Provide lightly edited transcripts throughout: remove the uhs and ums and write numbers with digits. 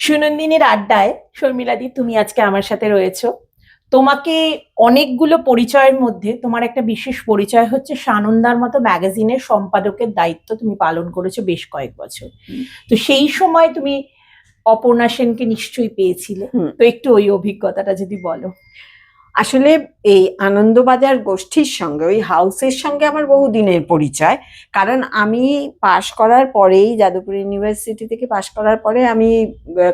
সুনন্দিনীর আড্ডায় শর্মিলাদি তুমি আজকে আমার সাথে রয়েছো। তোমাকে অনেকগুলো পরিচয়ের মধ্যে তোমার একটা বিশেষ পরিচয় হচ্ছে সানন্দার মতো ম্যাগাজিনের সম্পাদকের দায়িত্ব তুমি পালন করেছো বেশ কয়েক বছর। তো সেই সময় তুমি অপর্ণা সেনকে নিশ্চয়ই পেয়েছিলে, তো একটু ওই অভিজ্ঞতাটা যদি বলো। আসলে এই আনন্দবাজার গোষ্ঠীর সঙ্গে, ওই হাউসের সঙ্গে আমার বহুদিনের পরিচয়। কারণ আমি পাশ করার পরেই, যাদবপুর ইউনিভার্সিটি থেকে পাশ করার পরে আমি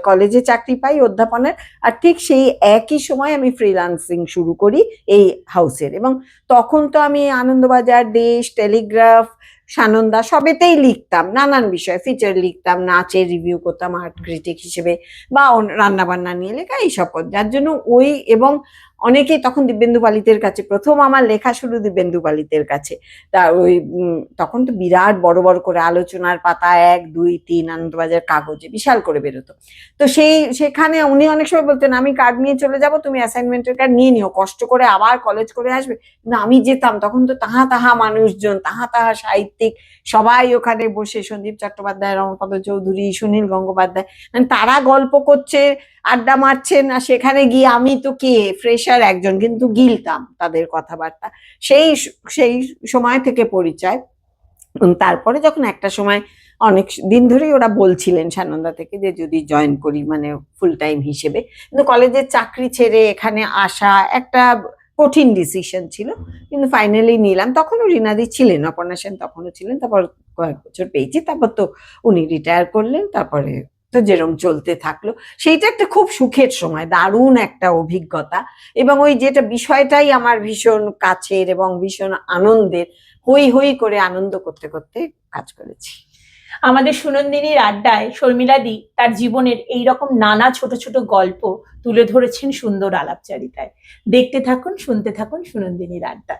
কলেজে চাকরি পাই অধ্যাপনার। আর ঠিক সেই একই সময় আমি ফ্রিল্যান্সিং শুরু করি এই হাউসের। এবং তখন তো আমি আনন্দবাজার, দেশ, টেলিগ্রাফ, সানন্দা সবেতেই লিখতাম, নানান বিষয় ফিচার লিখতাম, নাচের রিভিউ করতাম আর্ট ক্রিটিক হিসেবে, বা রান্না বান্না নিয়ে লেখা এইসব, যার জন্য ওই এবং অনেকেই তখন দিব্যেন্দু পালিতের কাছে, প্রথম আমার লেখা শুরু দিব্যেন্দু পালিতের কাছে। তা ওই তখন তো বিরাট বড় বড় করে আলোচনার পাতা 1, 2, 3 আনন্দবাজার কাগজে বিশাল করে বেরোতো। তো সেখানে উনি অনেক সময় বলতেন, আমি কার্ড নিয়ে চলে যাব, তুমি অ্যাসাইনমেন্টের কার্ড নিয়ে নিও, কষ্ট করে আবার কলেজ করে আসবে। না, আমি যেতাম। তখন তো তাহা তাহা মানুষজন, তাহা তাহা সাহিত্যিক, সবাই ওখানে বসে, সন্দীপ চট্টোপাধ্যায়, রমাপদ চৌধুরী, সুনীল গঙ্গোপাধ্যায়, মানে তারা গল্প করছে, আড্ডা মারছেন। আর সেখানে গিয়ে আমি তো কে, ফ্রেশার একজন, কিন্তু গিলতাম তাদের কথাবার্তা। সেই সেই সময় থেকে পরিচয়। তারপরে যখন একটা সময় অনেক দিন ধরেই ওরা বলছিলেন সানন্দা থেকে যে যদি জয়েন করি, মানে ফুল টাইম হিসেবে, কিন্তু কলেজের চাকরি ছেড়ে এখানে আসা একটা কঠিন ডিসিশন ছিল, কিন্তু ফাইনালি নিলাম। তখনও রীনাদি ছিলেন, অপর্ণা সেন তখনও ছিলেন। তারপর কয়েক বছর পেয়েছি, তারপর তো উনি রিটায়ার করলেন। তারপরে তো যেরকম চলতে থাকলো। সেইটা একটা খুব সুখের সময়, দারুণ একটা অভিজ্ঞতা। এবং ওই যেটা বিষয়টাই আমার ভীষণ কাছের এবং ভীষণ আনন্দের, হই হই করে আনন্দ করতে করতে কাজ করেছি। আমাদের সুনন্দিনীর আড্ডায় শর্মিলাদি তার জীবনের এইরকম নানা ছোট ছোট গল্প তুলে ধরেছেন সুন্দর আলাপচারিতায়। দেখতে থাকুন, শুনতে থাকুন সুনন্দিনীর আড্ডা।